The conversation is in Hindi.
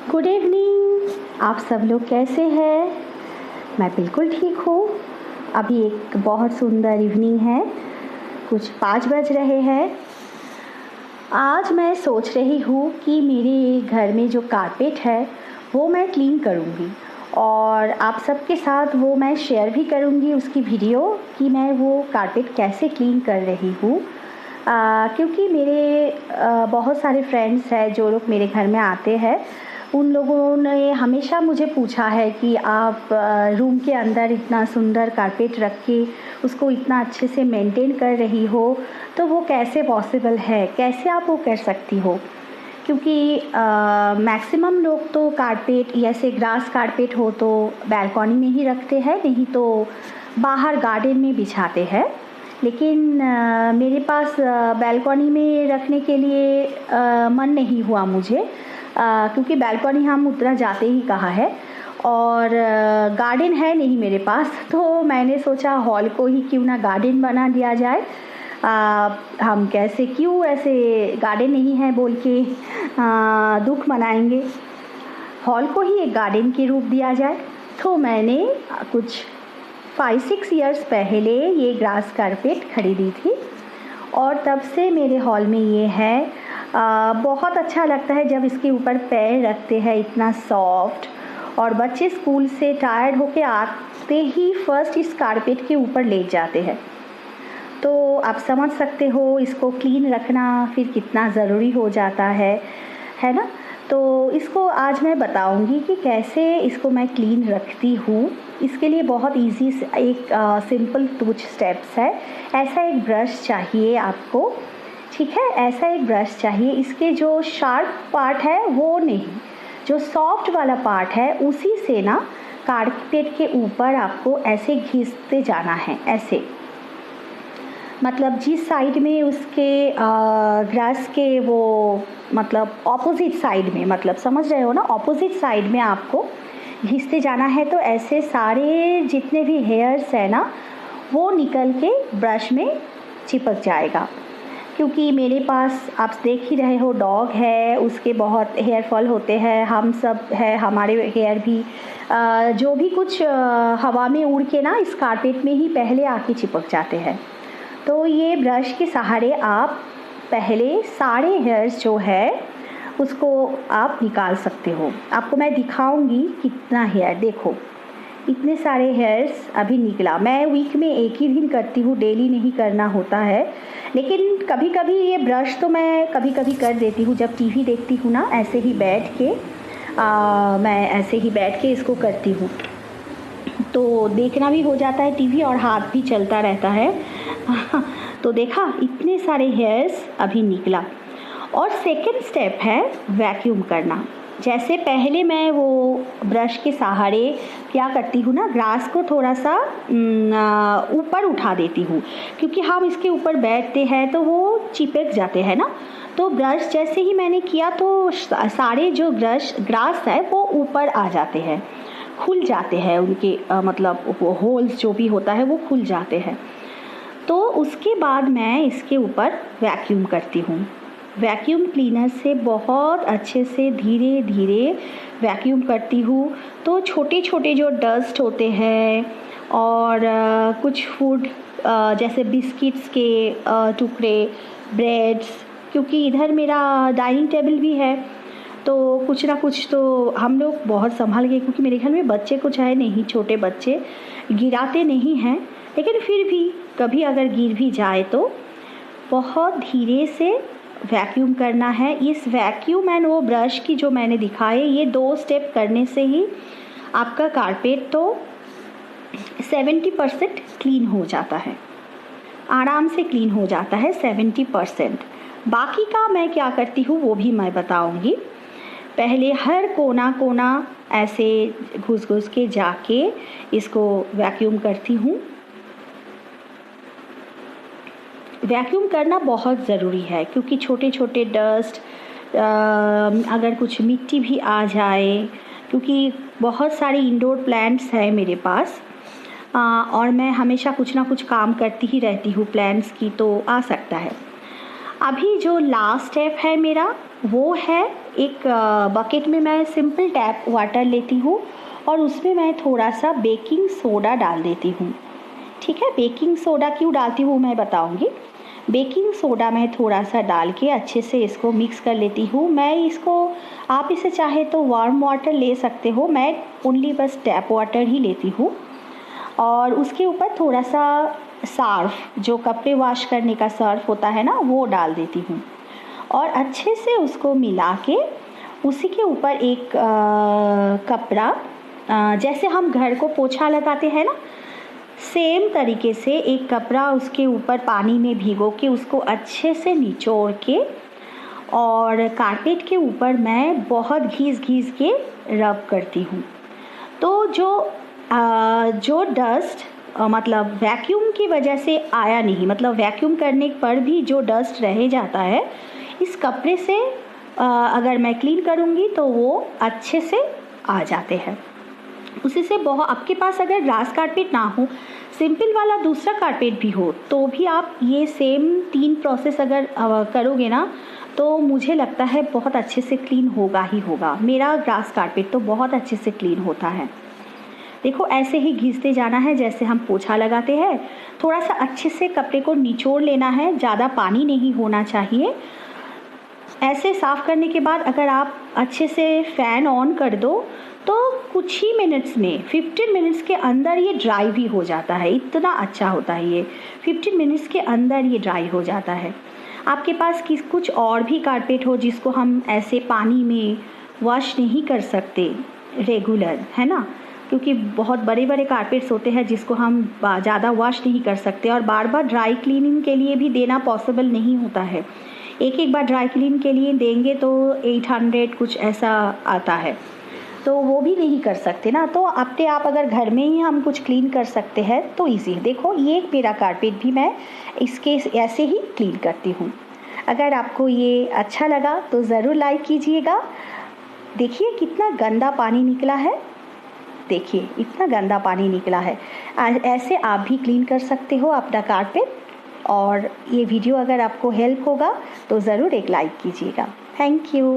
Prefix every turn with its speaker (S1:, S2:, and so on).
S1: Good evening. आप सब लोग कैसे हैं? मैं बिल्कुल ठीक हूँ। अभी एक बहुत सुंदर इवनिंग है, कुछ 5 बज रहे हैं। आज मैं सोच रही हूँ कि मेरे घर में जो कारपेट है वो मैं क्लीन करूँगी और आप सबके साथ वो मैं शेयर भी करूँगी उसकी वीडियो कि मैं वो कारपेट कैसे क्लीन कर रही हूँ। क्योंकि मेरे बहुत सारे फ्रेंड्स हैं जो लोग मेरे घर में आते हैं, उन लोगों ने हमेशा मुझे पूछा है कि आप रूम के अंदर इतना सुंदर कारपेट रख के उसको इतना अच्छे से मेंटेन कर रही हो, तो वो कैसे पॉसिबल है, कैसे आप वो कर सकती हो? क्योंकि मैक्सिमम लोग तो कारपेट ऐसे ग्रास कारपेट हो तो बालकनी में ही रखते हैं, नहीं तो बाहर गार्डन में बिछाते हैं। लेकिन मेरे पास बालकनी में रखने के लिए मन नहीं हुआ मुझे, क्योंकि बालकनी हम उतना जाते ही कहाँ है और गार्डन है नहीं मेरे पास, तो मैंने सोचा हॉल को ही क्यों ना गार्डन बना दिया जाए। हम कैसे क्यों ऐसे गार्डन नहीं है बोल के दुख मनाएंगे, हॉल को ही एक गार्डन के रूप दिया जाए। तो मैंने कुछ 5-6 इयर्स पहले ये ग्रास कारपेट खरीदी थी और तब से मेरे हॉल में ये है। बहुत अच्छा लगता है जब इसके ऊपर पैर रखते हैं, इतना सॉफ्ट। और बच्चे स्कूल से टायर्ड होके आते ही फर्स्ट इस कारपेट के ऊपर लेट जाते हैं, तो आप समझ सकते हो इसको क्लीन रखना फिर कितना ज़रूरी हो जाता है ना। तो इसको आज मैं बताऊंगी कि कैसे इसको मैं क्लीन रखती हूँ। इसके लिए बहुत इजी एक सिंपल कुछ स्टेप्स है। ऐसा एक ब्रश चाहिए आपको, ठीक है? ऐसा एक ब्रश चाहिए। इसके जो शार्प पार्ट है वो नहीं, जो सॉफ्ट वाला पार्ट है उसी से ना कारपेट के ऊपर आपको ऐसे घिसते जाना है। ऐसे मतलब जिस साइड में उसके ग्रास के वो मतलब ऑपोजिट साइड में, मतलब समझ रहे हो ना, ऑपोजिट साइड में आपको घिसते जाना है। तो ऐसे सारे जितने भी हेयर्स है ना वो निकल के ब्रश में चिपक जाएगा। क्योंकि मेरे पास आप देख ही रहे हो डॉग है, उसके बहुत हेयर फॉल होते हैं, हम सब है हमारे हेयर भी जो भी कुछ हवा में उड़ के ना इस कारपेट में ही पहले आके चिपक जाते हैं। तो ये ब्रश के सहारे आप पहले सारे हेयर्स जो है उसको आप निकाल सकते हो। आपको मैं दिखाऊंगी कितना हेयर, देखो इतने सारे हेयर्स अभी निकला। मैं वीक में एक ही दिन करती हूँ, डेली नहीं करना होता है, लेकिन कभी कभी ये ब्रश तो मैं कभी कभी कर देती हूँ। जब टीवी देखती हूँ ना ऐसे ही बैठ के मैं ऐसे ही बैठ के इसको करती हूँ, तो देखना भी हो जाता है टीवी और हाथ भी चलता रहता है। तो देखा इतने सारे हेयर्स अभी निकला। और सेकंड स्टेप है वैक्यूम करना। जैसे पहले मैं वो ब्रश के सहारे क्या करती हूँ ना, ग्रास को थोड़ा सा ऊपर उठा देती हूँ, क्योंकि हम इसके ऊपर बैठते हैं तो वो चिपक जाते हैं ना। तो ब्रश जैसे ही मैंने किया तो सारे जो ग्रास है वो ऊपर आ जाते हैं, खुल जाते हैं उनके मतलब वो होल्स जो भी होता है वो खुल जाते हैं। तो उसके बाद मैं इसके ऊपर वैक्यूम करती हूँ। वैक्यूम क्लीनर से बहुत अच्छे से धीरे धीरे वैक्यूम करती हूँ। तो छोटे छोटे जो डस्ट होते हैं और कुछ फूड जैसे बिस्किट्स के टुकड़े, ब्रेड्स, क्योंकि इधर मेरा डाइनिंग टेबल भी है तो कुछ ना कुछ तो हम लोग बहुत संभाल के, क्योंकि मेरे घर में बच्चे कुछ है नहीं, छोटे बच्चे गिराते नहीं हैं, लेकिन फिर भी कभी अगर गिर भी जाए तो बहुत धीरे से वैक्यूम करना है। इस वैक्यूम एंड वो ब्रश की जो मैंने दिखाए ये 2 स्टेप करने से ही आपका कारपेट तो 70% क्लीन हो जाता है, आराम से क्लीन हो जाता है 70%। बाकी का मैं क्या करती हूँ वो भी मैं बताऊँगी। पहले हर कोना कोना ऐसे घुस घुस के जाके इसको वैक्यूम करती हूँ। वैक्यूम करना बहुत ज़रूरी है क्योंकि छोटे छोटे डस्ट अगर कुछ मिट्टी भी आ जाए, क्योंकि बहुत सारे इंडोर प्लांट्स हैं मेरे पास और मैं हमेशा कुछ ना कुछ काम करती ही रहती हूँ प्लांट्स की, तो आ सकता है। अभी जो लास्ट स्टेप है मेरा वो है एक बकेट में मैं सिंपल टैप वाटर लेती हूँ और उसमें मैं थोड़ा सा बेकिंग सोडा डाल देती हूँ। ठीक है, बेकिंग सोडा क्यों डालती हूँ मैं बताऊँगी। बेकिंग सोडा मैं थोड़ा सा डाल के अच्छे से इसको मिक्स कर लेती हूँ। मैं इसको, आप इसे चाहे तो वार्म वाटर ले सकते हो, मैं ओनली बस टैप वाटर ही लेती हूँ। और उसके ऊपर थोड़ा सा सर्फ, जो कपड़े वॉश करने का सर्फ होता है ना, वो डाल देती हूँ और अच्छे से उसको मिला के उसी के ऊपर एक कपड़ा, जैसे हम घर को पोछा लगाते हैं ना, सेम तरीके से एक कपड़ा उसके ऊपर पानी में भिगो के उसको अच्छे से निचोड़ के और कारपेट के ऊपर मैं बहुत घिस के रब करती हूँ। तो जो डस्ट मतलब वैक्यूम की वजह से आया नहीं, मतलब वैक्यूम करने पर भी जो डस्ट रह जाता है, इस कपड़े से अगर मैं क्लीन करूँगी तो वो अच्छे से आ जाते हैं। उसी से बहुत, आपके पास अगर ग्रास कारपेट ना हो, सिंपल वाला दूसरा कारपेट भी हो, तो भी आप ये सेम 3 प्रोसेस अगर करोगे ना, तो मुझे लगता है बहुत अच्छे से क्लीन होगा ही होगा। मेरा ग्रास कारपेट तो बहुत अच्छे से क्लीन होता है। देखो, ऐसे ही घिसते जाना है जैसे हम पोछा लगाते हैं। थोड़ा सा अच्छे से कपड़े को निचोड़ लेना है, ज़्यादा पानी नहीं होना चाहिए। ऐसे साफ़ करने के बाद अगर आप अच्छे से फ़ैन ऑन कर दो तो कुछ ही मिनट्स में, 15 मिनट्स के अंदर ये ड्राई भी हो जाता है। इतना अच्छा होता है ये, 15 मिनट्स के अंदर ये ड्राई हो जाता है। आपके पास कुछ और भी कारपेट हो जिसको हम ऐसे पानी में वॉश नहीं कर सकते रेगुलर, है ना, क्योंकि बहुत बड़े बड़े कारपेट्स होते हैं जिसको हम ज़्यादा वॉश नहीं कर सकते और बार बार ड्राई क्लीनिंग के लिए भी देना पॉसिबल नहीं होता है। एक बार ड्राई क्लीन के लिए देंगे तो 800 कुछ ऐसा आता है, तो वो भी नहीं कर सकते ना। तो आप अगर घर में ही हम कुछ क्लीन कर सकते हैं तो ईजी। देखो, ये मेरा कारपेट भी मैं इसके ऐसे ही क्लीन करती हूँ। अगर आपको ये अच्छा लगा तो ज़रूर लाइक कीजिएगा। देखिए कितना गंदा पानी निकला है, देखिए इतना गंदा पानी निकला है। ऐसे आप भी क्लीन कर सकते हो अपना कारपेट। और ये वीडियो अगर आपको हेल्प होगा तो ज़रूर एक लाइक कीजिएगा। Thank you.